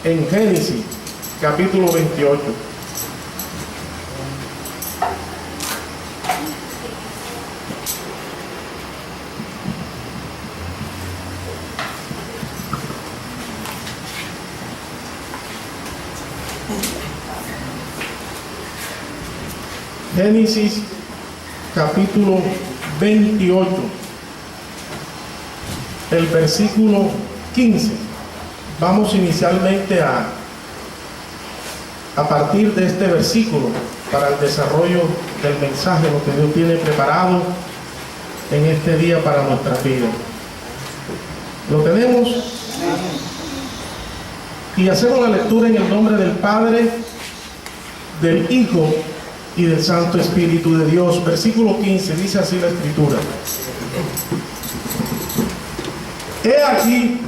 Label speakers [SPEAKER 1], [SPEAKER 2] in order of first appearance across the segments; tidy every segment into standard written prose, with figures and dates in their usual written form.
[SPEAKER 1] en Génesis, capítulo 28. Génesis, capítulo 28, el versículo 15. Vamos inicialmente a partir de este versículo para el desarrollo del mensaje, lo que Dios tiene preparado en este día para nuestra vida. ¿Lo tenemos? Y hacemos la lectura en el nombre del Padre, del Hijo y del Santo Espíritu de Dios. Versículo 15, dice así la Escritura: He aquí,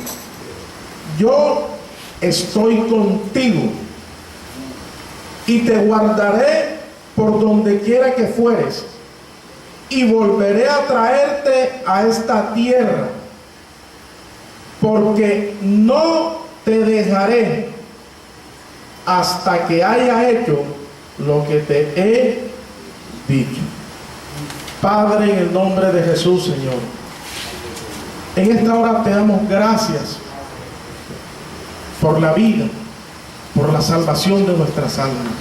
[SPEAKER 1] yo estoy contigo y te guardaré por donde quiera que fueres, y volveré a traerte a esta tierra, porque no te dejaré hasta que haya hecho lo que te he dicho. Padre, en el nombre de Jesús, Señor, en esta hora te damos gracias por la vida, por la salvación de nuestras almas.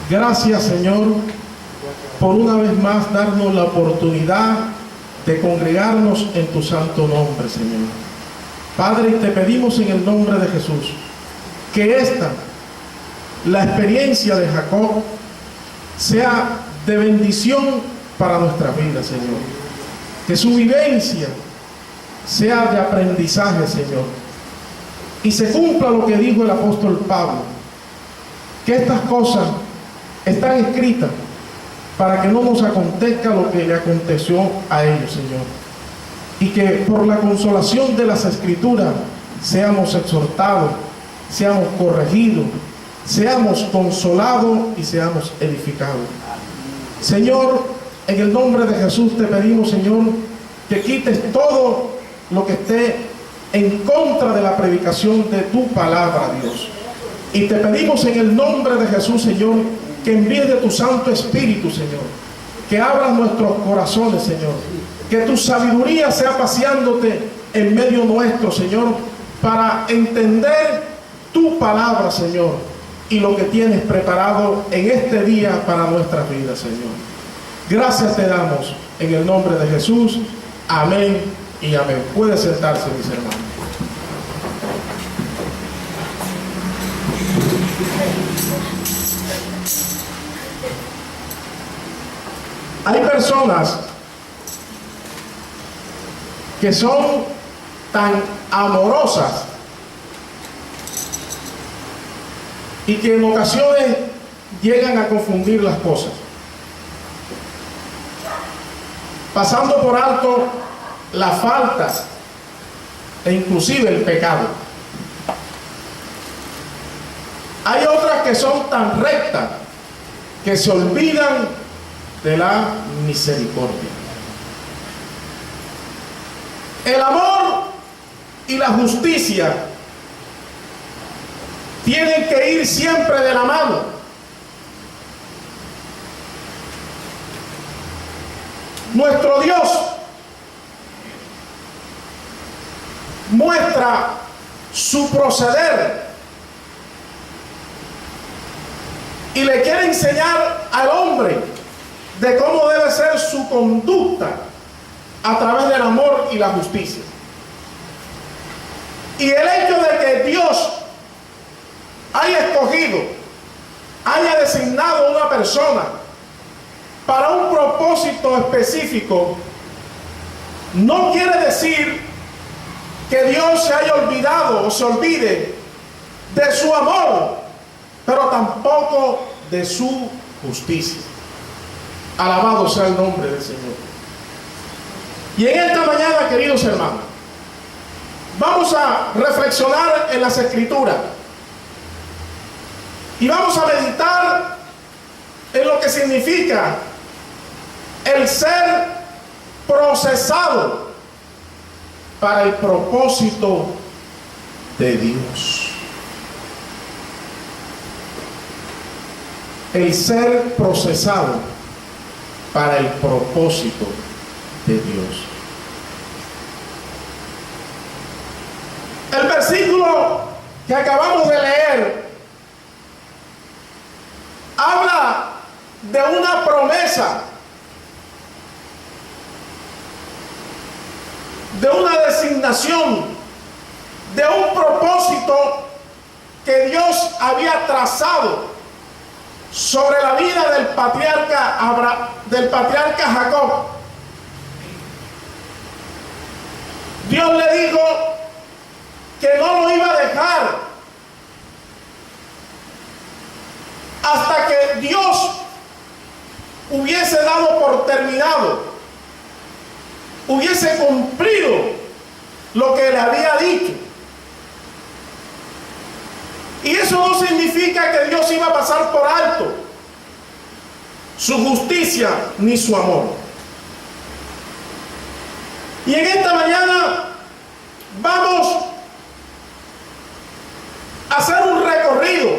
[SPEAKER 1] Gracias, Señor, por una vez más darnos la oportunidad de congregarnos en tu santo nombre, Señor. Padre, te pedimos en el nombre de Jesús que la experiencia de Jacob sea de bendición para nuestra vida, Señor. Que su vivencia sea de aprendizaje, Señor. Y se cumpla lo que dijo el apóstol Pablo, que estas cosas están escritas para que no nos acontezca lo que le aconteció a ellos, Señor. Y que por la consolación de las Escrituras seamos exhortados, seamos corregidos, seamos consolados y seamos edificados. Señor, en el nombre de Jesús te pedimos, Señor, que quites todo lo que esté en contra de la predicación de tu palabra, Dios. Y te pedimos en el nombre de Jesús, Señor, que envíes de tu Santo Espíritu, Señor, que abras nuestros corazones, Señor, que tu sabiduría sea paseándote en medio nuestro, Señor, para entender tu palabra, Señor, y lo que tienes preparado en este día para nuestras vidas, Señor. Gracias te damos en el nombre de Jesús. Amén y amén. Puede sentarse, mis hermanos. Hay personas que son tan amorosas y que en ocasiones llegan a confundir las cosas, pasando por alto las faltas e inclusive el pecado. Hay otras que son tan rectas que se olvidan de la misericordia. El amor y la justicia tienen que ir siempre de la mano. Nuestro Dios muestra su proceder y le quiere enseñar al hombre de cómo debe ser su conducta a través del amor y la justicia. Y el hecho de que Dios haya escogido, haya designado a una persona para un propósito específico, no quiere decir que Dios se haya olvidado o se olvide de su amor, pero tampoco de su justicia. Alabado sea el nombre del Señor. Y en esta mañana, queridos hermanos, vamos a reflexionar en las Escrituras y vamos a meditar en lo que significa el ser procesado para el propósito de Dios. el ser procesado para el propósito de Dios. El versículo que acabamos de leer habla de una promesa, de una designación, de un propósito que Dios había trazado sobre la vida del patriarca Jacob. Dios le dijo que no lo iba a dejar hasta que Dios hubiese dado por terminado, hubiese cumplido lo que le había dicho. Y eso no significa que Dios iba a pasar por alto su justicia ni su amor. Y en esta mañana vamos a hacer un recorrido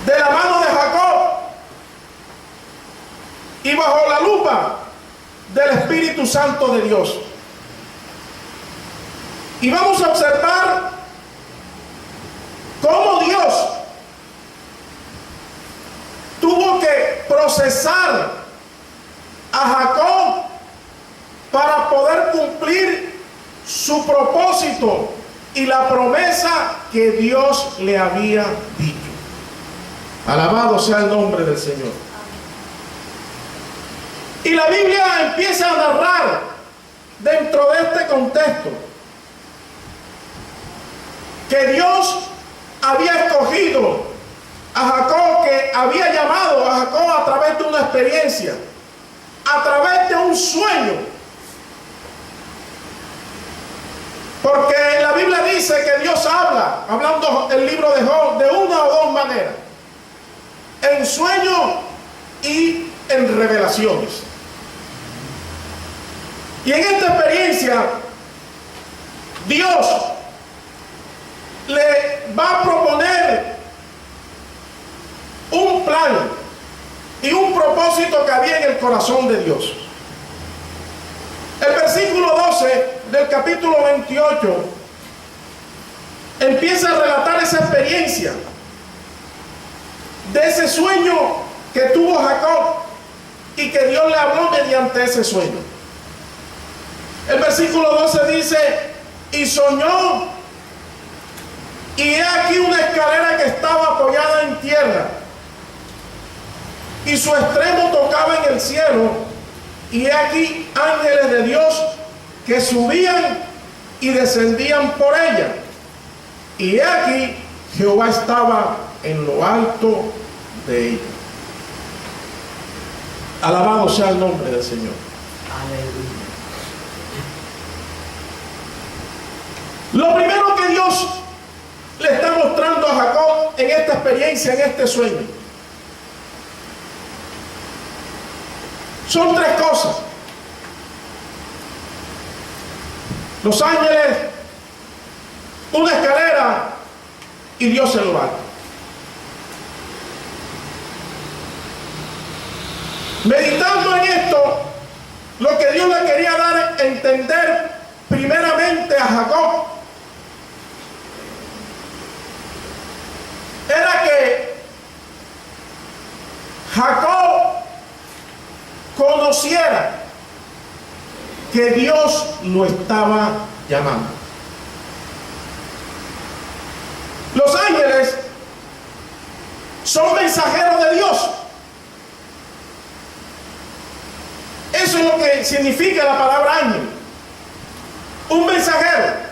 [SPEAKER 1] de la mano de Jacob y bajo la lupa del Espíritu Santo de Dios. Y vamos a observar cómo Dios tuvo que procesar a Jacob para poder cumplir su propósito y la promesa que Dios le había dicho. Alabado sea el nombre del Señor. Y la Biblia empieza a narrar dentro de este contexto que Dios había escogido a Jacob, que había llamado a Jacob a través de una experiencia, a través de un sueño. Porque la Biblia dice que Dios habla, hablando el libro de Job, de una o dos maneras: en sueño y en revelaciones. Y en esta experiencia Dios le va a proponer un plan y un propósito que había en el corazón de Dios. El versículo 12 del capítulo 28 empieza a relatar esa experiencia, de ese sueño que tuvo Jacob y que Dios le habló mediante ese sueño. El versículo 12 dice: y soñó, y he aquí una escalera que estaba apoyada en tierra, y su extremo tocaba en el cielo, y he aquí ángeles de Dios que subían y descendían por ella, y he aquí Jehová estaba en lo alto de ella. Alabado sea el nombre del Señor.
[SPEAKER 2] Aleluya.
[SPEAKER 1] Lo primero que Dios le está mostrando a Jacob en esta experiencia, en este sueño, son tres cosas: los ángeles, una escalera y Dios en lo alto. Meditando en esto, lo que Dios le quería dar a entender primeramente a Jacob era que Jacob conociera que Dios lo estaba llamando. Los ángeles son mensajeros de Dios. Eso es lo que significa la palabra ángel: un mensajero.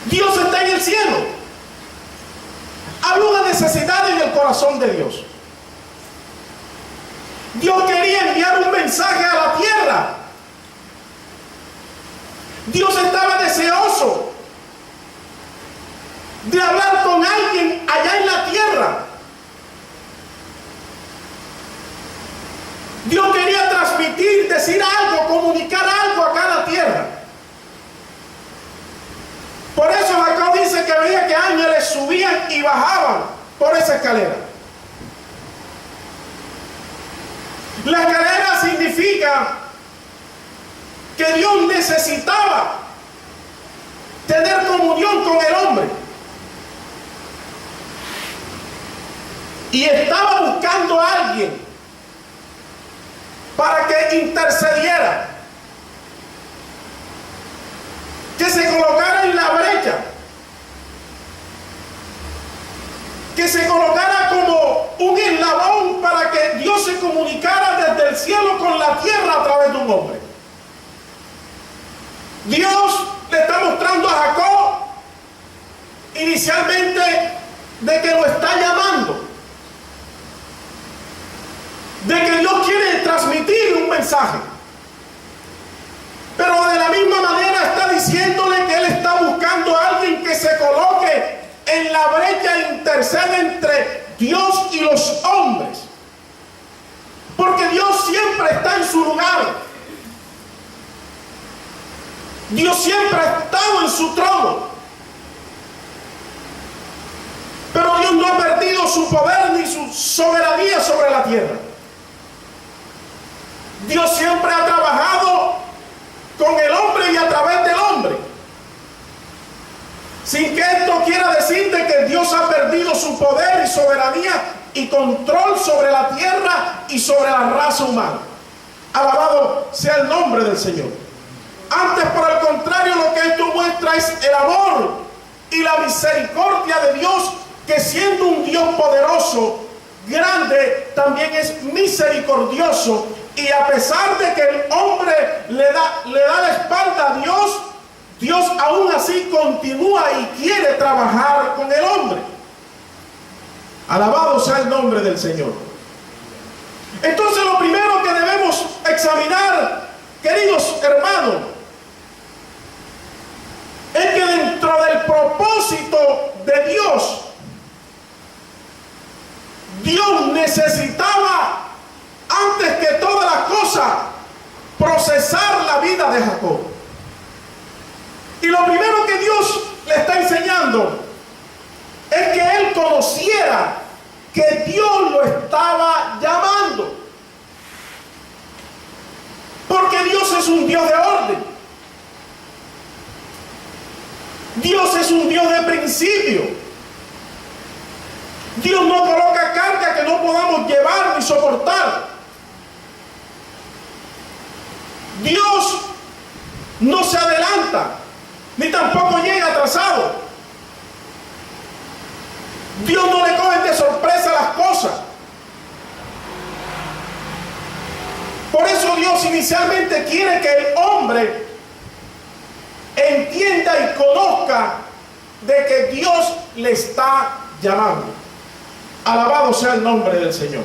[SPEAKER 1] Dios está en el cielo. Había una necesidad en el corazón de Dios. Dios quería enviar un mensaje a la tierra. Dios estaba deseoso de hablar con alguien allá en la tierra. Dios quería transmitir, decir algo, comunicar algo acá a la tierra. Por eso Jacob dice que veía que ángeles subían y bajaban por esa escalera. La escalera significa que Dios necesitaba tener comunión con el hombre. Y estaba buscando a alguien para que intercediera, que se colocara en la brecha, que se colocara como un eslabón para que Dios se comunicara desde el cielo con la tierra a través de un hombre. Dios le está mostrando a Jacob inicialmente de que lo está llamando, de que Dios quiere transmitir un mensaje, pero de la misma manera está diciéndole que Él está buscando a alguien que se coloque en la brecha e intercede entre Dios y los hombres, porque Dios siempre está en su lugar. Dios siempre ha estado en su trono, pero Dios no ha perdido su poder ni su soberanía sobre la tierra. Dios siempre ha trabajado con el hombre y a través del hombre, sin que esto quiera decir de que Dios ha perdido su poder y soberanía y control sobre la tierra y sobre la raza humana. Alabado sea el nombre del Señor. Antes, por el contrario, lo que esto muestra es el amor y la misericordia de Dios, que siendo un Dios poderoso, grande, también es misericordioso. Y a pesar de que el hombre le da la espalda a Dios, Dios aún así continúa y quiere trabajar con el hombre. Alabado sea el nombre del Señor. Entonces, lo primero que debemos examinar, queridos hermanos, es que dentro del propósito de Dios, Dios necesitaba, antes que todas las cosas, procesar la vida de Jacob. Y lo primero que Dios le está enseñando es que él conociera que Dios lo estaba llamando. Porque Dios es un Dios de orden. Dios es un Dios de principio. Dios no coloca carga que no podamos llevar ni soportar. Dios no se adelanta, ni tampoco llega atrasado. Dios no le coge de sorpresa las cosas. Por eso Dios inicialmente quiere que el hombre entienda y conozca de que Dios le está llamando. Alabado sea el nombre del Señor.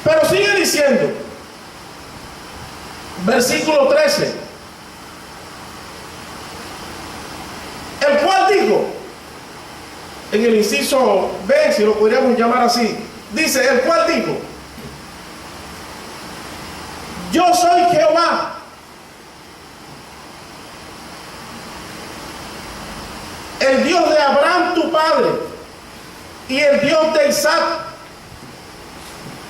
[SPEAKER 1] Pero sigue diciendo, versículo 13, el cual dijo, en el inciso B, si lo podríamos llamar así, dice, el cual dijo, yo soy Jehová, el Dios de Abraham tu padre y el Dios de Isaac.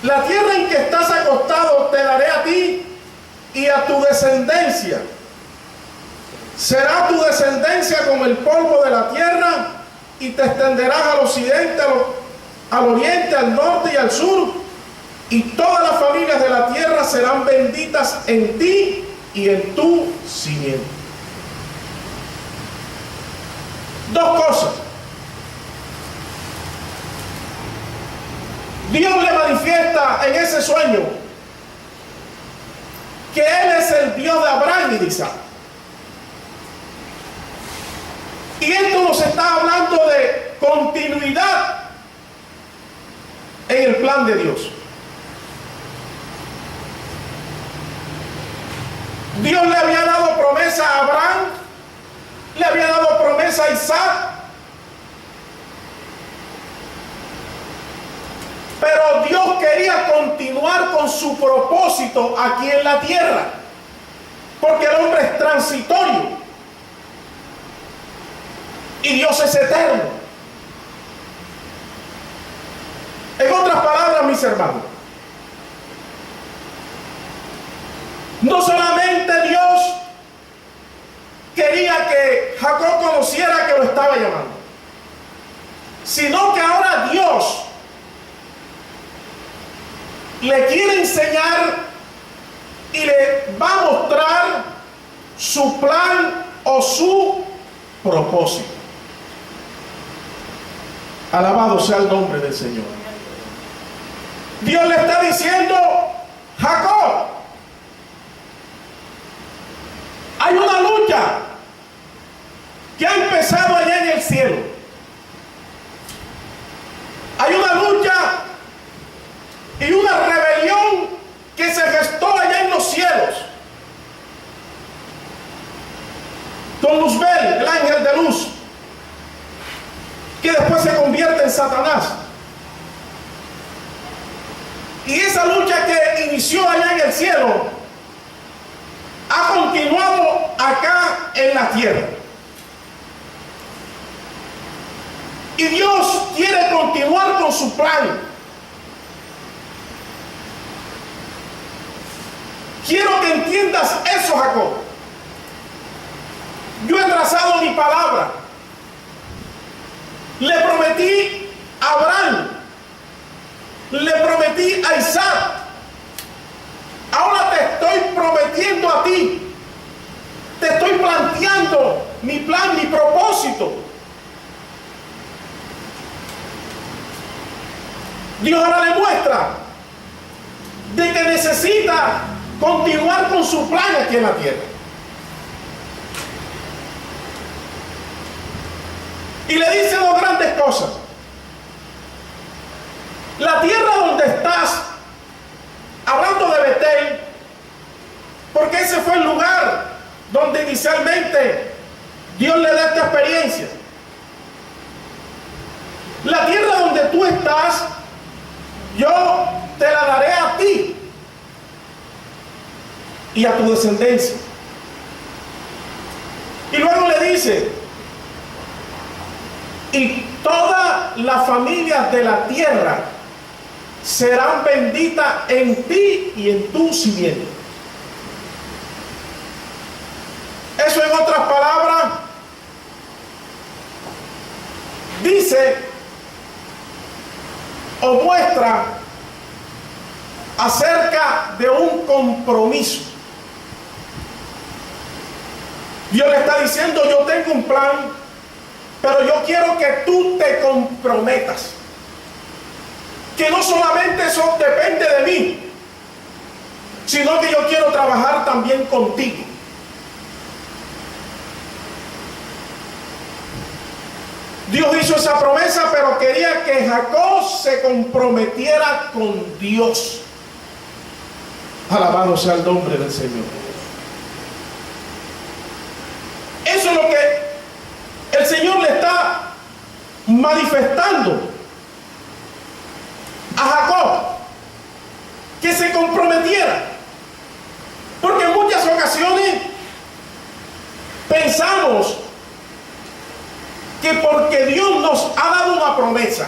[SPEAKER 1] La tierra en que estás acostado te daré a ti y a tu descendencia. Será tu descendencia como el polvo de la tierra, y te extenderás al occidente, al oriente, al norte y al sur, y todas las familias de la tierra serán benditas en ti y en tu simiente. Dos cosas. Dios le manifiesta en ese sueño que Él es el Dios de Abraham y de Isaac. Y esto nos está hablando de continuidad en el plan de Dios. Dios le había dado promesa a Abraham, le había dado promesa a Isaac, pero Dios quería continuar con su propósito aquí en la tierra, porque el hombre es transitorio. Y Dios es eterno. En otras palabras, mis hermanos, no solamente Dios quería que Jacob conociera que lo estaba llamando, sino que ahora Dios le quiere enseñar y le va a mostrar su plan o su propósito. Alabado sea el nombre del Señor. Dios le está diciendo: Jacob, hay una lucha que ha empezado allá en el cielo. Hay una lucha y una rebelión que se gestó allá en los cielos, con Luzbel, el ángel de luz, que después se convierte en Satanás. Y esa lucha que inició allá en el cielo ha continuado acá en la tierra. Y Dios quiere continuar con su plan. Quiero que entiendas eso, Jacob. Yo he trazado mi palabra. Le prometí a Abraham, le prometí a Isaac, ahora te estoy prometiendo a ti. Te estoy planteando mi plan, mi propósito. Dios ahora le muestra de que necesita continuar con su plan aquí en la tierra. Y le dice dos grandes cosas. La tierra donde estás, hablando de Betel, porque ese fue el lugar donde inicialmente Dios le da esta experiencia. La tierra donde tú estás, yo te la daré a ti y a tu descendencia. Y luego le dice: y todas las familias de la tierra serán benditas en ti y en tu simiente. Eso, en otras palabras, dice o muestra acerca de un compromiso. Dios le está diciendo: yo tengo un plan, pero yo quiero que tú te comprometas. Que no solamente eso depende de mí, sino que yo quiero trabajar también contigo. Dios hizo esa promesa, pero quería que Jacob se comprometiera con Dios. Alabado sea el nombre del Señor. Eso es lo que el Señor le está manifestando a Jacob, que se comprometiera. Porque en muchas ocasiones pensamos que porque Dios nos ha dado una promesa,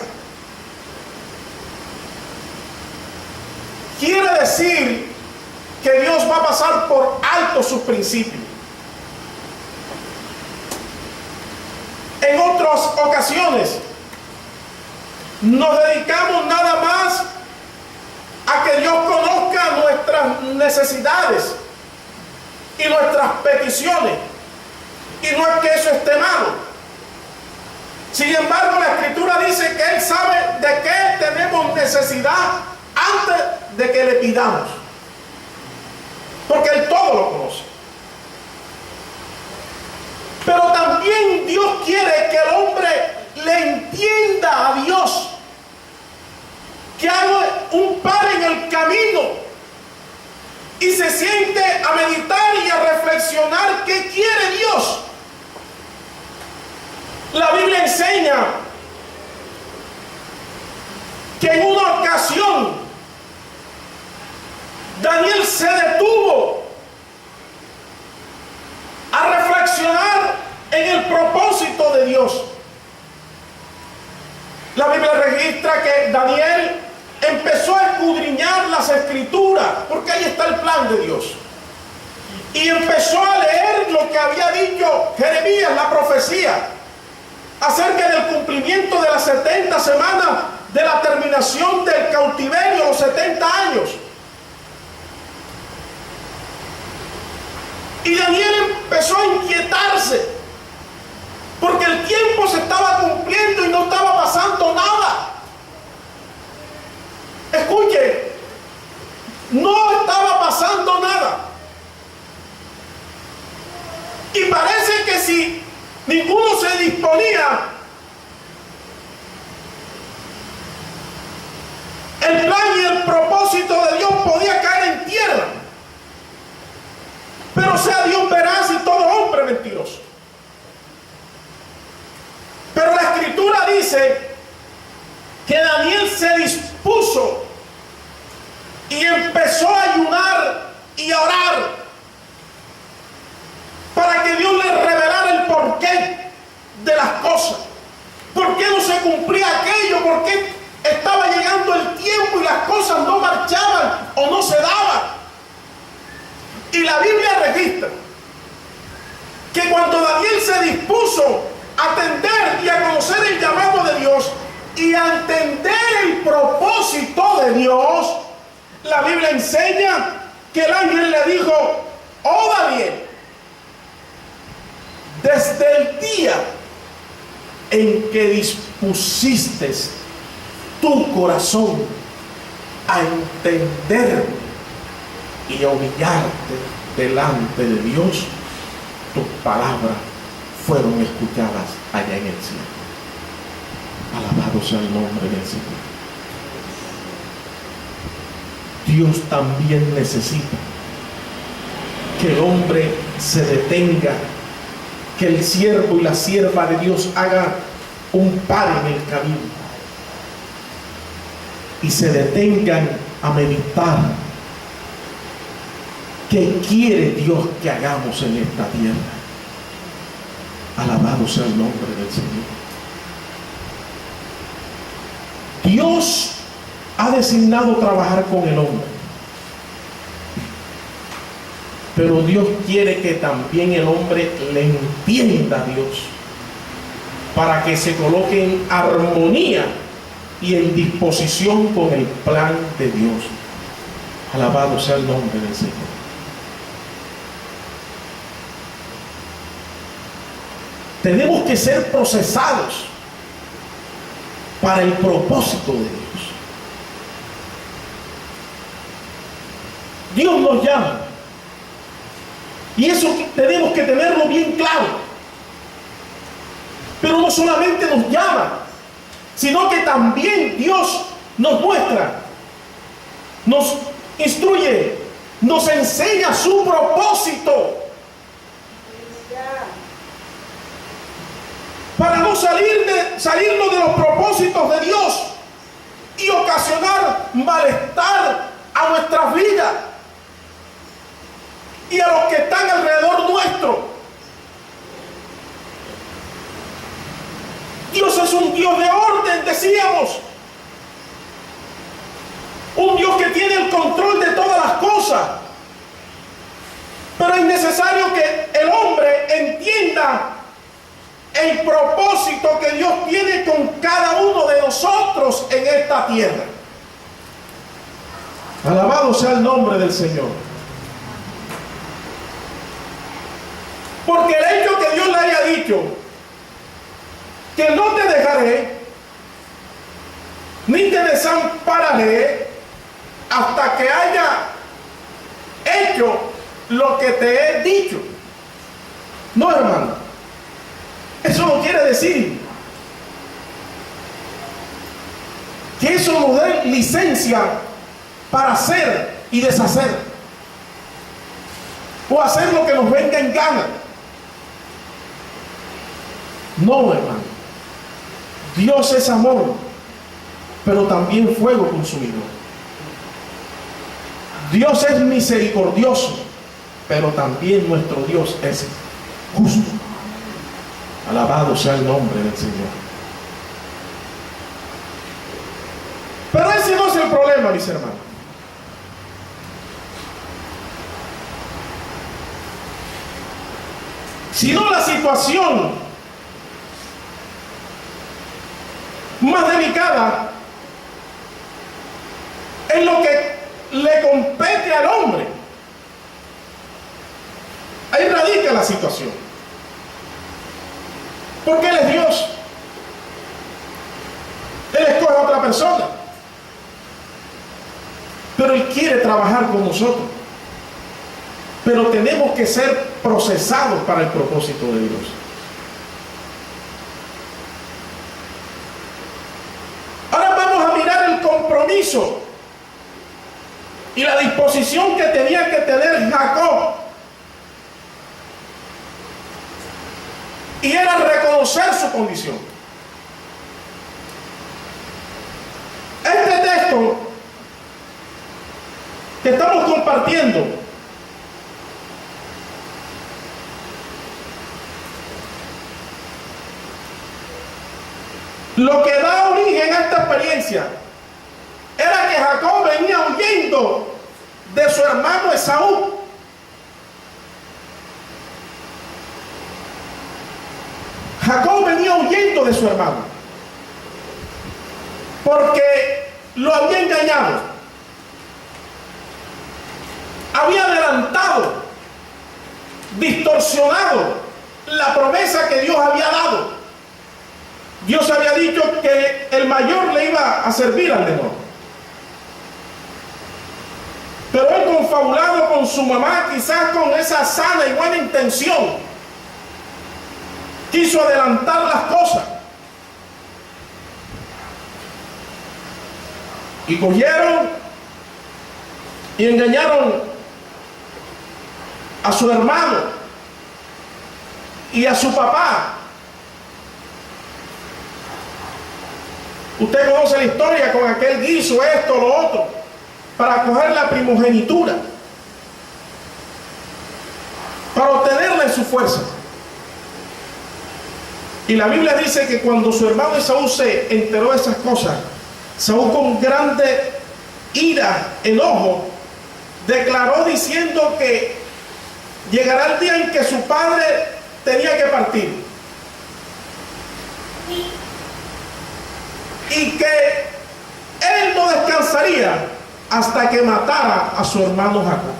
[SPEAKER 1] quiere decir que Dios va a pasar por alto sus principios. En otras ocasiones nos dedicamos nada más a que Dios conozca nuestras necesidades y nuestras peticiones, y no es que eso esté malo. Sin embargo, la Escritura dice que Él sabe de qué tenemos necesidad antes de que le pidamos, porque Él todo lo conoce. Pero también Dios quiere que el hombre le entienda a Dios, que haga un par en el camino y se siente a meditar y a reflexionar qué quiere Dios. La Biblia enseña que en una ocasión Daniel se detuvo a reflexionar en el propósito de Dios. La Biblia registra que Daniel empezó a escudriñar las escrituras, porque ahí está el plan de Dios. Y empezó a leer lo que había dicho Jeremías, la profecía, acerca del cumplimiento de las 70 semanas de la terminación del cautiverio, los 70 años. Y Daniel empezó a inquietarse, porque el tiempo se estaba cumpliendo y no estaba pasando nada. Escuche, no estaba pasando nada. Y parece que si ninguno se disponía, el plan y el propósito de Dios podía caer en tierra. Pero sea Dios veraz y todo hombre mentiroso. Pero la escritura dice que Daniel se dispuso y empezó a ayunar y a orar para que Dios le revelara el porqué de las cosas. ¿Por qué no se cumplía aquello? ¿Por qué estaba llegando el tiempo y las cosas no marchaban o no se daban? Y la Biblia registra que cuando Daniel se dispuso a atender y a conocer el llamado de Dios y a entender el propósito de Dios, la Biblia enseña que el ángel le dijo: oh Daniel, desde el día en que dispusiste tu corazón a entenderme y a humillarte delante de Dios, tus palabras fueron escuchadas allá en el cielo. Alabado sea el nombre del Señor. Dios también necesita que el hombre se detenga, que el siervo y la sierva de Dios haga un par en el camino y se detengan a meditar qué quiere Dios que hagamos en esta tierra. Alabado sea el nombre del Señor. Dios ha designado trabajar con el hombre, pero Dios quiere que también el hombre le entienda a Dios, para que se coloque en armonía y en disposición con el plan de Dios. Alabado sea el nombre del Señor. Tenemos que ser procesados para el propósito de Dios. Dios nos llama, y eso tenemos que tenerlo bien claro. Pero no solamente nos llama, sino que también Dios nos muestra, nos instruye, nos enseña su propósito, para no salirnos de los propósitos de Dios y ocasionar malestar a nuestras vidas y a los que están alrededor nuestro. Dios es un Dios de orden, decíamos. Un Dios que tiene el control de todas las cosas. Pero es necesario que el hombre entienda el propósito que Dios tiene con cada uno de nosotros en esta tierra. Alabado sea el nombre del Señor. Porque el hecho que Dios le haya dicho que no te dejaré ni te desampararé hasta que haya hecho lo que te he dicho. No, hermano. Eso no quiere decir que eso nos dé licencia para hacer y deshacer, o hacer lo que nos venga en gana. No, hermano. Dios es amor, pero también fuego consumidor. Dios es misericordioso, pero también nuestro Dios es justo. Alabado sea el nombre del Señor. problema, mis hermanos. Sino la situación más delicada es lo que le compete al hombre. Ahí radica la situación. Porque Él es Dios. Él escoge a otra persona. Pero Él quiere trabajar con nosotros. Pero tenemos que ser procesados para el propósito de Dios. Ahora vamos a mirar el compromiso y la disposición que tenía que tener Jacob. Y era reconocer su condición. Este texto que estamos compartiendo lo que da origen a esta experiencia era que Jacob venía huyendo de su hermano Esaú. Jacob venía huyendo de su hermano porque lo había engañado, había adelantado, distorsionado la promesa que Dios había dado. Dios había dicho que el mayor le iba a servir al menor. Pero él, confabulado con su mamá, quizás con esa sana y buena intención, quiso adelantar las cosas. Y cogieron y engañaron a su hermano y a su papá. Usted conoce la historia con aquel guiso, esto, lo otro, para coger la primogenitura, para obtenerla en su fuerza. Y la Biblia dice que cuando su hermano Esaú se enteró de esas cosas, Saúl con grande ira, enojo, declaró diciendo que llegará el día en que su padre tenía que partir. Y que él no descansaría hasta que matara a su hermano Jacob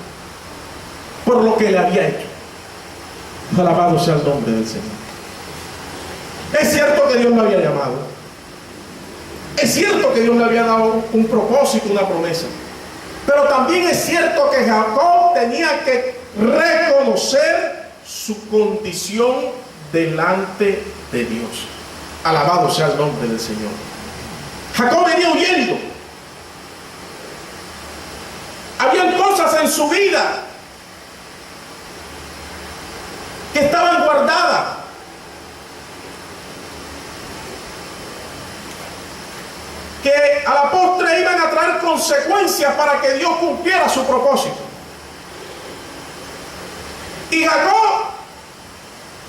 [SPEAKER 1] por lo que le había hecho. Alabado sea el nombre del Señor. Es cierto que Dios me había llamado. Es cierto que Dios le había dado un propósito, una promesa. Pero también es cierto que Jacob tenía que reconocer su condición delante de Dios. Alabado sea el nombre del Señor. Jacob venía huyendo. Habían cosas en su vida que estaban guardadas, que a la postre iban a traer consecuencias para que Dios cumpliera su propósito. Y Jacob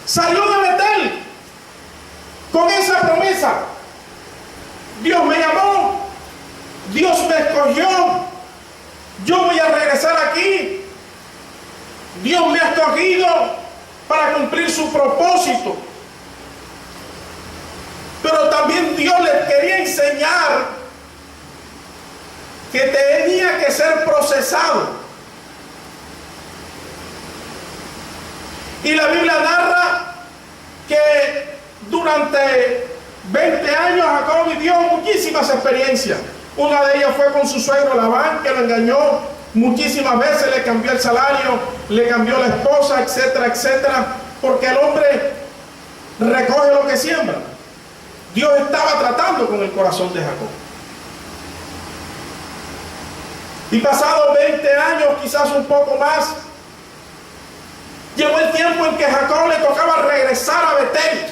[SPEAKER 1] salió de Betel con esa promesa. Dios me llamó, Dios me escogió, yo voy a regresar aquí, Dios me ha escogido para cumplir su propósito. Pero también Dios les quería enseñar que tenía que ser procesado. Y la Biblia narra que durante 20 años Jacob vivió muchísimas experiencias. Una de ellas fue con su suegro Labán, que lo engañó muchísimas veces, le cambió el salario, le cambió la esposa, etcétera, etcétera, porque el hombre recoge lo que siembra. Dios estaba tratando con el corazón de Jacob. Y pasados 20 años, quizás un poco más, llegó el tiempo en que a Jacob le tocaba regresar a Betel,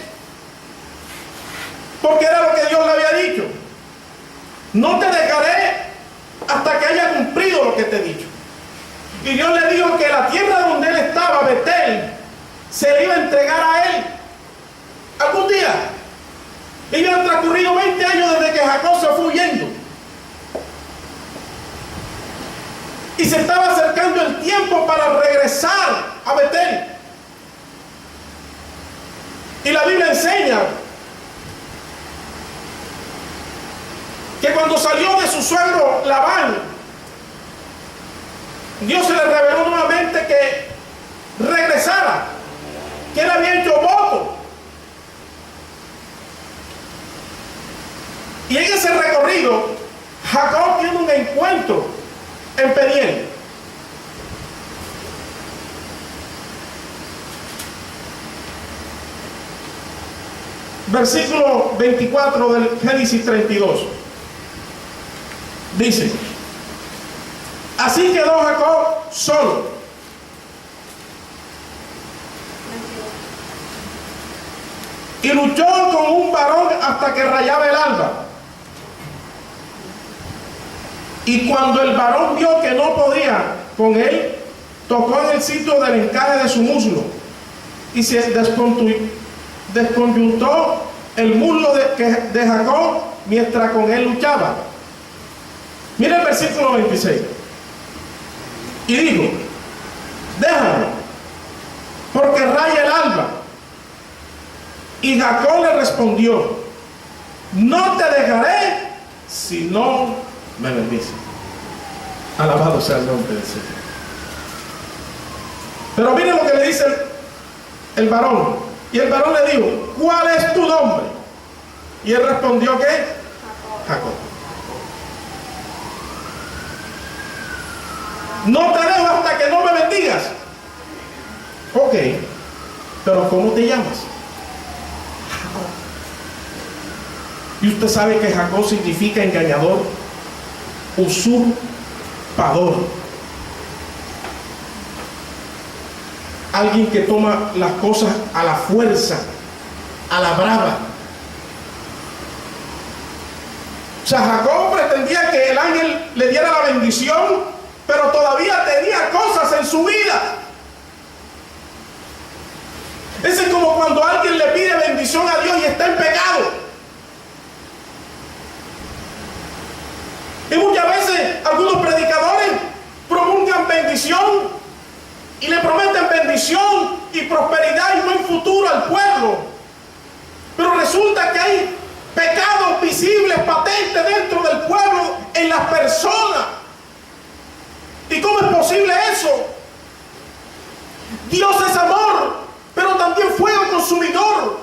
[SPEAKER 1] porque era lo que Dios le había dicho: no te dejaré hasta que haya cumplido lo que te he dicho. Y Dios le dijo que la tierra donde él estaba, Betel, se le iba a entregar a él algún día. Y habían transcurrido 20 años desde que Jacob se fue huyendo. Y se estaba acercando el tiempo para regresar a Betel. Y la Biblia enseña que cuando salió de su suegro Labán, Dios se le reveló nuevamente que regresara, que él había hecho voto. Y en ese recorrido, Jacob tiene un encuentro en Peniel. Versículo 24 del Génesis 32. Dice: así quedó Jacob solo. Y luchó con un varón hasta que rayaba el alba. Y cuando el varón vio que no podía con él, tocó en el sitio del encaje de su muslo y se desconyuntó el muslo de Jacob mientras con él luchaba. Mira el versículo 26. Y dijo: déjame, porque raya el alba. Y Jacob le respondió: no te dejaré si no me bendice. Alabado sea el nombre del Señor. Pero miren lo que le dice el varón. Y el varón le dijo: ¿cuál es tu nombre? Y él respondió: ¿qué? Jacob. No te dejo hasta que no me bendigas. Ok, pero ¿cómo te llamas? Jacob. Y usted sabe que Jacob significa engañador, usurpador, alguien que toma las cosas a la fuerza, a la brava. O sea, Jacob pretendía que el ángel le diera la bendición, pero todavía tenía cosas en su vida. Ese es como cuando alguien le pide bendición a Dios y está en pecado. Y muchas veces algunos predicadores promulgan bendición y le prometen bendición y prosperidad y buen futuro al pueblo. Pero resulta que hay pecados visibles, patentes dentro del pueblo, en las personas. ¿Y cómo es posible eso? Dios es amor, pero también fuego consumidor.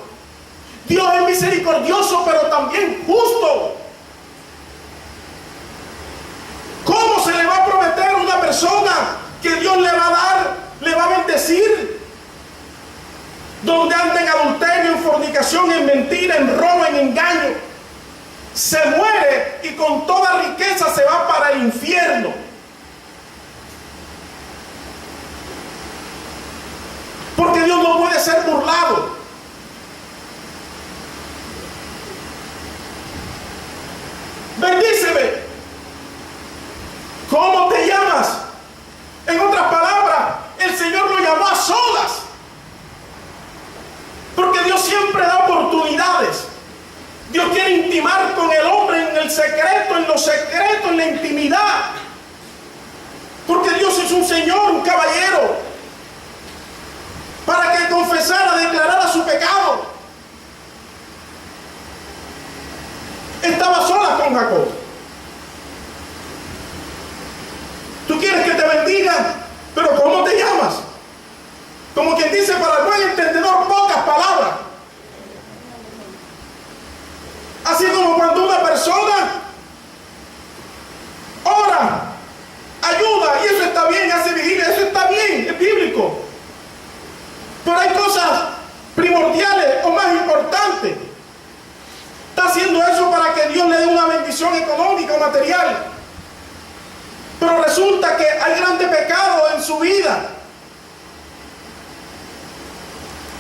[SPEAKER 1] Dios es misericordioso, pero también justo. ¿Cómo se le va a prometer a una persona que Dios le va a dar, le va a bendecir? Donde anda en adulterio, en fornicación, en mentira, en robo, en engaño. Se muere y con toda riqueza se va para el infierno. Porque Dios no puede ser burlado. Bendíceme. ¿Cómo te llamas? En otras palabras, el Señor lo llamó a solas. Porque Dios siempre da oportunidades. Dios quiere intimar con el hombre en el secreto, en lo secreto, en la intimidad. Porque Dios es un Señor, un caballero, para que confesara, declarara su pecado. Estaba sola con Jacob. Tú quieres que te bendiga, pero ¿cómo te llamas? Como quien dice, para el buen entendedor, pocas palabras. Así como cuando una persona ora, ayuda, y eso está bien, hace vigilia, eso está bien, es bíblico. Pero hay cosas primordiales o más importantes. Está haciendo eso para que Dios le dé una bendición económica o material. Pero resulta que hay grande pecado en su vida.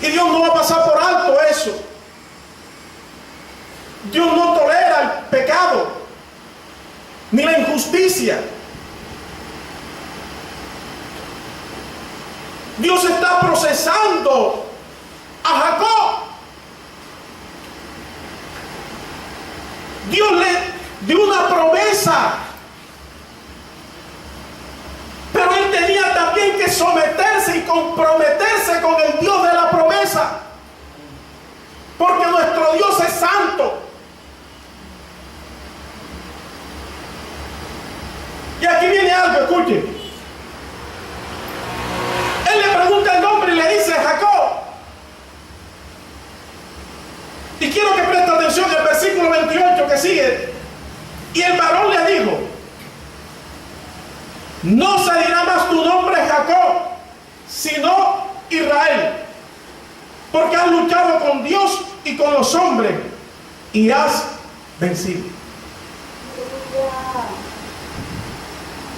[SPEAKER 1] Y Dios no va a pasar por alto eso. Dios no tolera el pecado ni la injusticia. Dios está procesando a Jacob. Dios le dio una promesa comprometerse con el Dios de la promesa, porque nuestro Dios es santo. Y aquí viene algo, escuche. Él le pregunta el nombre y le dice Jacob. Y quiero que preste atención al versículo 28 que sigue. Y el varón le dijo: no se dirá más tu nombre Jacob, sino Israel, porque has luchado con Dios y con los hombres y has vencido.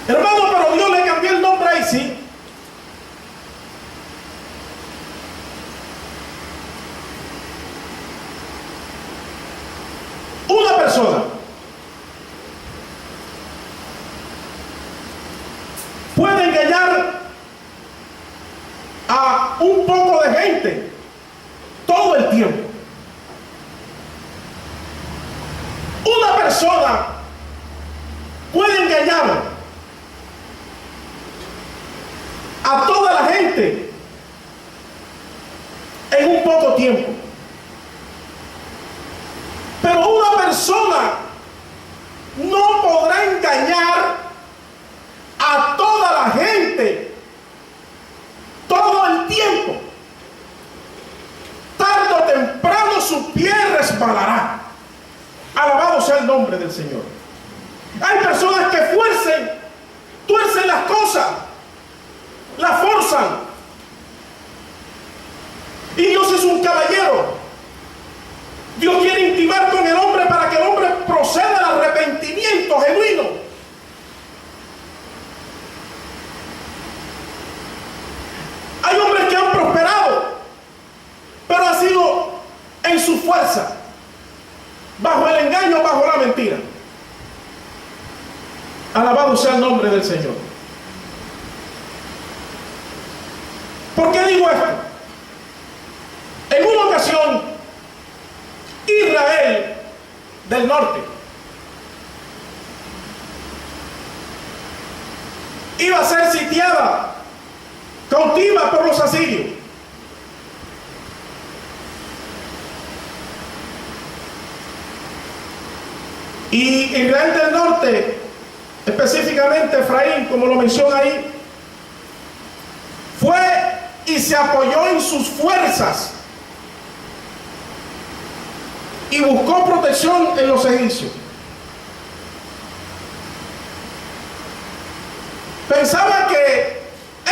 [SPEAKER 1] Hermano, pero Dios le cambió el nombre ahí, sí. Una persona puede engañar a un poco de gente todo el tiempo. Una persona puede engañar a toda la gente en un poco tiempo. Pero una persona no podrá engañar a toda la gente todo el tiempo. Tarde o temprano su pie resbalará. Alabado sea el nombre del Señor. Hay personas que tuercen las cosas, las forzan. Y Dios es un caballero. Dios quiere intimar con el hombre para que el hombre proceda al arrepentimiento genuino. Hay hombres que han prosperado, pero ha sido en su fuerza, bajo el engaño, bajo la mentira. Alabado sea el nombre del Señor. ¿Por qué digo esto? En una ocasión, Israel del norte iba a ser sitiada, cautiva por los asirios. Y Israel del norte, específicamente Efraín, como lo menciona ahí, fue y se apoyó en sus fuerzas y buscó protección en los egipcios. Pensaba que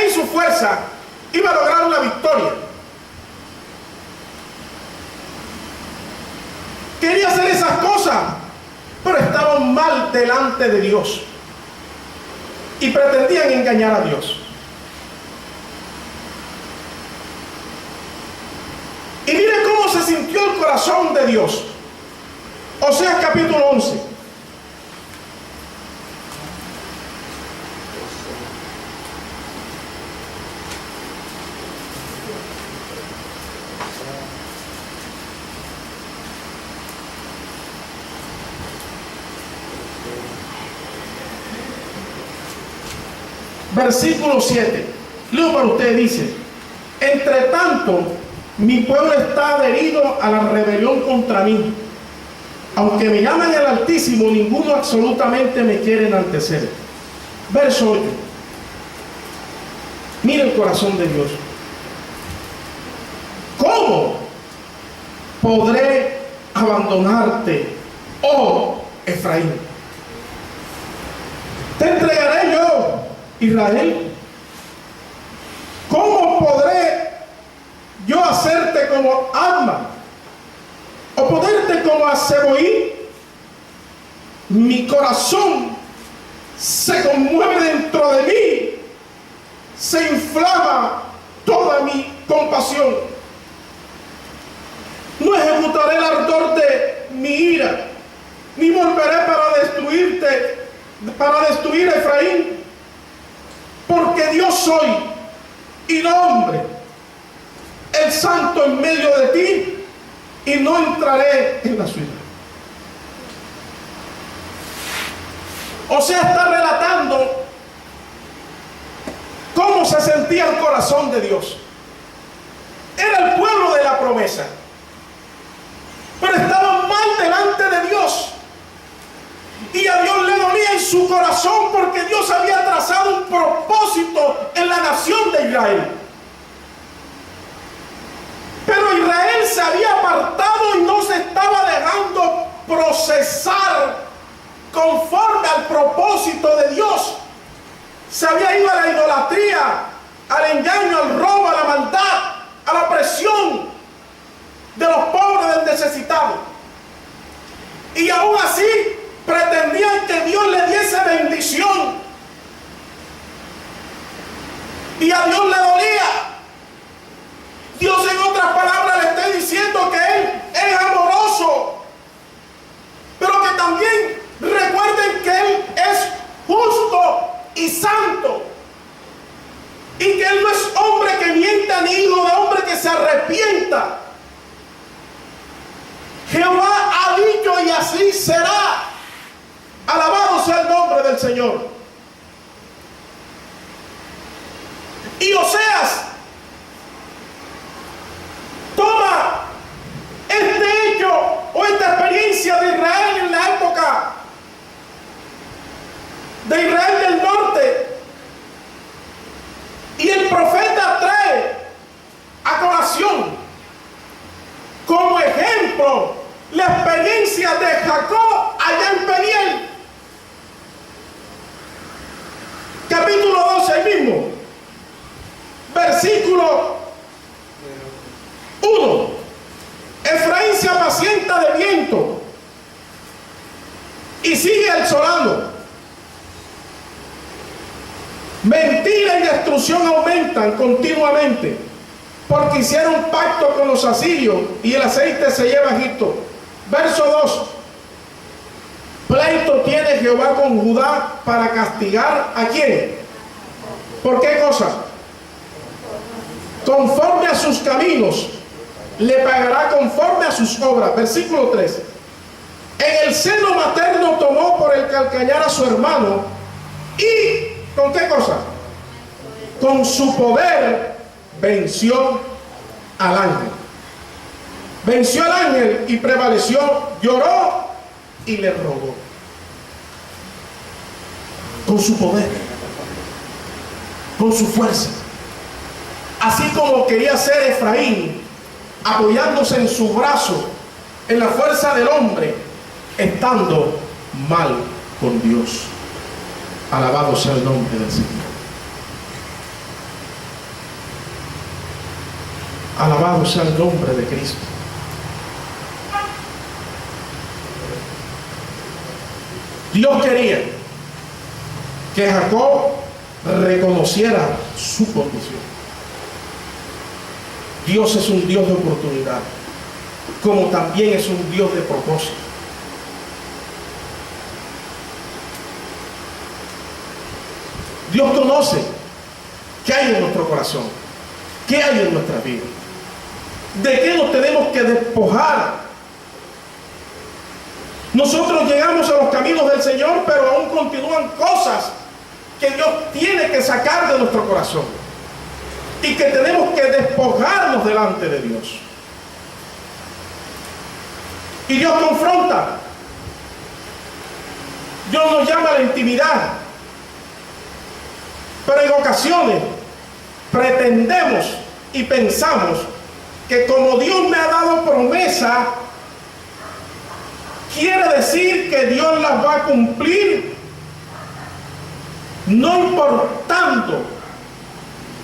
[SPEAKER 1] en su fuerza iba a lograr una victoria. Quería hacer esas cosas, pero estaban mal delante de Dios y pretendían engañar a Dios. Y mire cómo se sintió el corazón de Dios. Oseas capítulo 11. Versículo 7. Leo para usted, dice: entre tanto, mi pueblo está adherido a la rebelión contra mí. Aunque me llaman el Altísimo, ninguno absolutamente me quiere enaltecer. Verso 8. Mira el corazón de Dios. ¿Cómo podré abandonarte, oh Efraín? Te entregaré yo, Israel. ¿Cómo podré yo hacerte como Adma o ponerte como a Seboí? Mi corazón se conmueve dentro de mí, se inflama toda mi compasión. No ejecutaré el ardor de mi ira, ni volveré para destruir a Efraín, porque Dios soy y no hombre, el santo en medio de ti, y no entraré en la ciudad. O sea, está relatando cómo se sentía el corazón de Dios. promesa. Pero estaban mal delante de Dios. Y a Dios le dolía en su corazón porque Dios había trazado un propósito en la nación de Israel. Pero Israel se había apartado y no se estaba dejando procesar conforme al propósito de Dios. Se había ido a la idolatría, al engaño, al robo, a la maldad, a la opresión de los pobres, del necesitado. Y aún así pretendían que Dios le diese bendición. Y a Dios le dolía. Dios, en otras palabras, le está diciendo que Él es amoroso, pero que también recuerden que Él es justo y santo, y que Él no es hombre que mienta ni hijo de hombre que se arrepienta. Jehová ha dicho y así será. Alabado sea el nombre del Señor. Y Oseas toma este hecho o esta experiencia de Israel en la época de Israel del norte, y el profeta trae a colación como ejemplo la experiencia de Jacob allá en Peniel, capítulo 12 ahí mismo, versículo 1. Efraín se apacienta de viento y sigue al solano. Mentira y destrucción aumentan continuamente, porque hicieron pacto con los asirios y el aceite se lleva a Egipto. Verso 2. Pleito tiene Jehová con Judá para castigar ¿a quién? ¿Por qué cosa? Conforme a sus caminos le pagará conforme a sus obras. Versículo 3. En el seno materno tomó por el calcañar a su hermano y ¿con qué cosa? Con su poder venció al ángel. Venció al ángel y prevaleció, lloró y le rogó. Con su poder, con su fuerza. Así como quería ser Efraín, apoyándose en su brazo, en la fuerza del hombre, estando mal con Dios. Alabado sea el nombre del Señor. Alabado sea el nombre de Cristo. Dios quería que Jacob reconociera su condición. Dios es un Dios de oportunidad, como también es un Dios de propósito. Dios conoce qué hay en nuestro corazón, qué hay en nuestra vida, de qué nos tenemos que despojar. Nosotros llegamos a los caminos del Señor, pero aún continúan cosas que Dios tiene que sacar de nuestro corazón y que tenemos que despojarnos delante de Dios. Y Dios confronta. Dios nos llama a la intimidad. Pero en ocasiones pretendemos y pensamos que como Dios me ha dado promesa, quiere decir que Dios las va a cumplir, no importando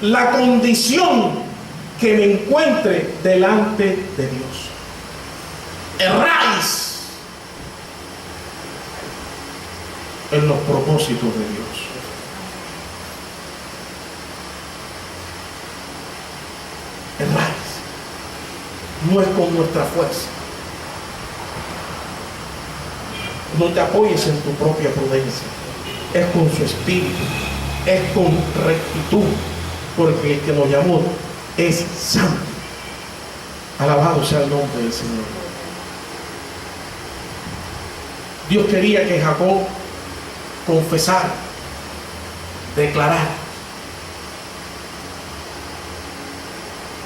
[SPEAKER 1] la condición que me encuentre delante de Dios. Erráis en los propósitos de Dios. Erráis. No es con nuestra fuerza. No te apoyes en tu propia prudencia. Es con su espíritu. Es con rectitud. Porque el que nos llamó es santo. Alabado sea el nombre del Señor. Dios quería que Jacob confesara, declarara.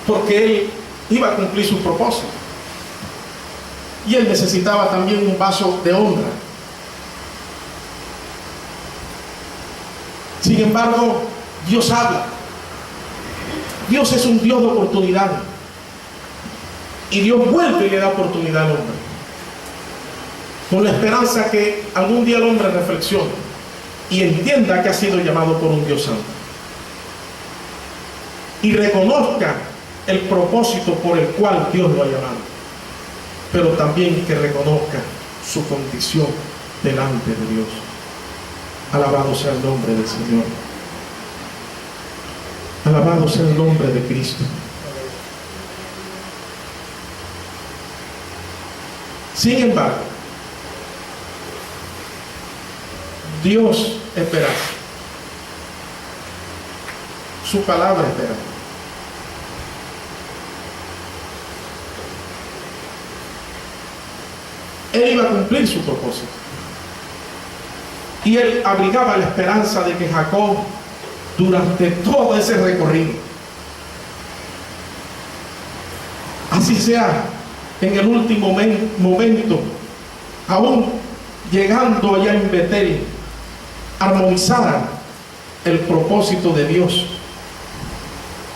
[SPEAKER 1] Porque él iba a cumplir su propósito. Y él necesitaba también un vaso de honra. Sin embargo, Dios habla. Dios es un Dios de oportunidades. Y Dios vuelve y le da oportunidad al hombre, con la esperanza que algún día el hombre reflexione y entienda que ha sido llamado por un Dios santo, y reconozca el propósito por el cual Dios lo ha llamado, pero también que reconozca su condición delante de Dios. Alabado sea el nombre del Señor. Alabado sea el nombre de Cristo. Sin embargo, Dios espera. Su palabra espera. Él iba a cumplir su propósito. Y él abrigaba la esperanza de que Jacob, durante todo ese recorrido, así sea en el último momento, aún llegando allá en Betel, armonizara el propósito de Dios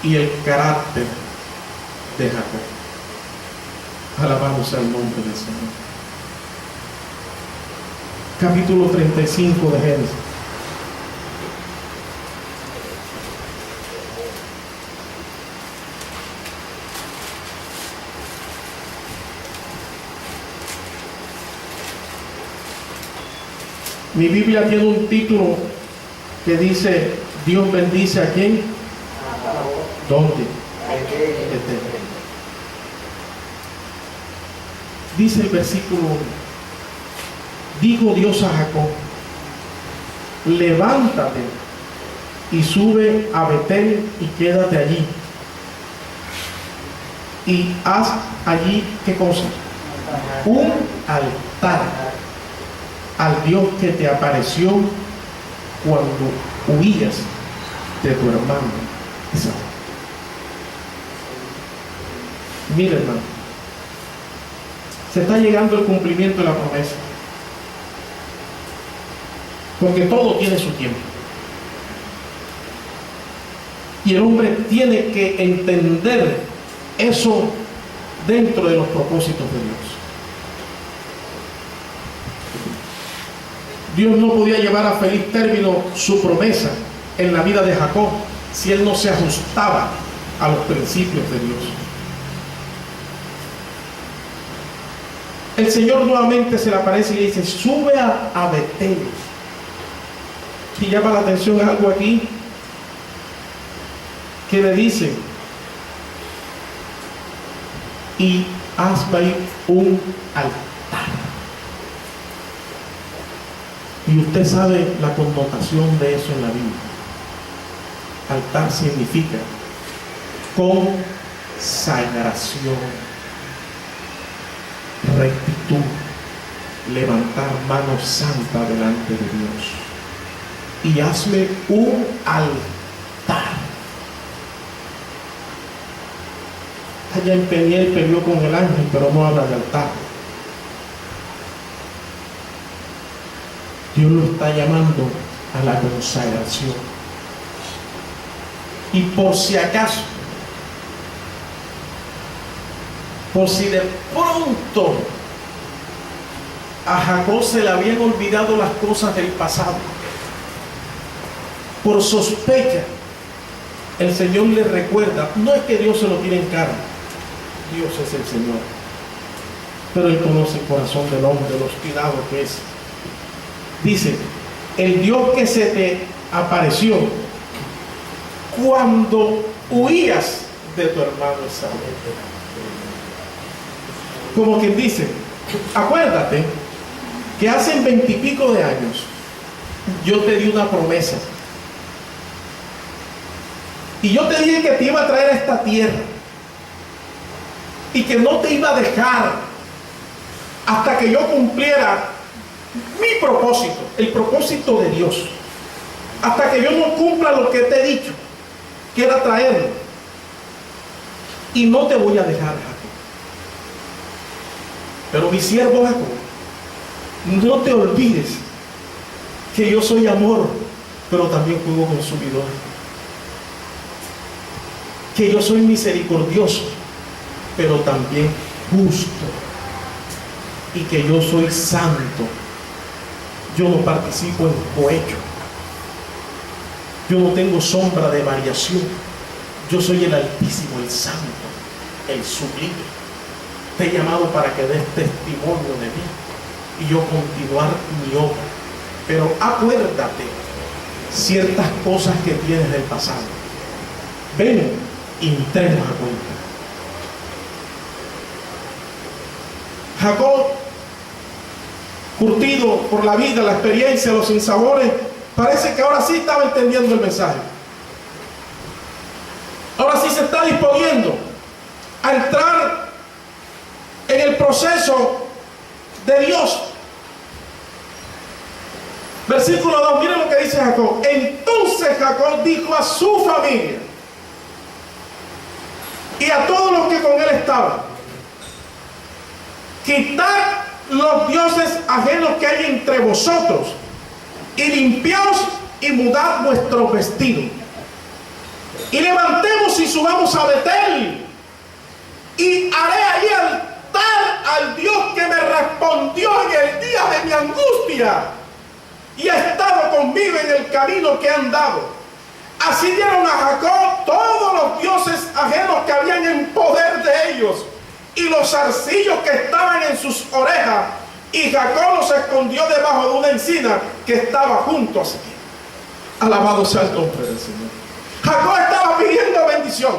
[SPEAKER 1] y el carácter de Jacob. Alabado sea el nombre del Señor. Capítulo 35 de Génesis. Mi Biblia tiene un título que dice: Dios bendice a quién. ¿Dónde? Dice el versículo 1: dijo Dios a Jacob, levántate y sube a Betel y quédate allí, y haz allí, ¿qué cosa? Un altar al Dios que te apareció cuando huías de tu hermano Esaú. Mira, hermano, se está llegando el cumplimiento de la promesa, porque todo tiene su tiempo, y el hombre tiene que entender eso dentro de los propósitos de Dios. Dios no podía llevar a feliz término su promesa en la vida de Jacob si él no se ajustaba a los principios de Dios. El Señor nuevamente se le aparece y le dice: sube a Betel. Y llama la atención algo aquí que le dice: y hazme ahí un altar. Y usted sabe la connotación de eso en la Biblia. Altar significa consagración, rectitud, levantar mano santa delante de Dios. Y hazme un altar. Allá en Peniel peleó con el ángel, pero no habla de altar. Dios lo está llamando a la consagración. Y por si acaso, por si de pronto a Jacob se le habían olvidado las cosas del pasado, por sospecha, el Señor le recuerda. No es que Dios se lo tire en cara, Dios es el Señor, pero Él conoce el corazón del hombre, lo obstinado que es. Dice: el Dios que se te apareció cuando huías de tu hermano Esaú. Como quien dice: acuérdate que hace 20 y pico de años yo te di una promesa, y yo te dije que te iba a traer a esta tierra y que no te iba a dejar hasta que yo cumpliera mi propósito, el propósito de Dios, hasta que yo no cumpla lo que te he dicho, que era traerlo. y no te voy a dejar, Jacob. Pero mi siervo Jacob, no te olvides que yo soy amor, pero también juego consumidor. Que yo soy misericordioso, pero también justo. Y que yo soy santo. Yo no participo en cohecho. Yo no tengo sombra de variación. Yo soy el Altísimo, el Santo, el Sublime. Te he llamado para que des testimonio de mí y yo continuar mi obra. Pero acuérdate ciertas cosas que tienes del pasado. Ven y entremos a cuenta. Jacob, curtido por la vida, la experiencia, los sinsabores, parece que ahora sí estaba entendiendo el mensaje. Ahora sí se está disponiendo a entrar en el proceso de Dios. Versículo 2, miren lo que dice Jacob. Entonces Jacob dijo a su familia y a todos los que con él estaban: quitad los dioses ajenos que hay entre vosotros y limpiaos y mudad vuestros vestidos, y levantemos y subamos a Betel, y haré allí altar al Dios que me respondió en el día de mi angustia y ha estado conmigo en el camino que he andado. Así dieron a Jacob todos los dioses ajenos que habían en poder de ellos y los zarcillos que estaban en sus orejas, y Jacob los escondió debajo de una encina que estaba junto a sí. Alabado sea el nombre del Señor. Jacob estaba pidiendo bendición,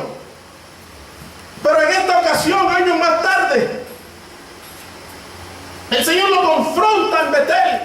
[SPEAKER 1] pero en esta ocasión, años más tarde, el Señor lo confronta en Betel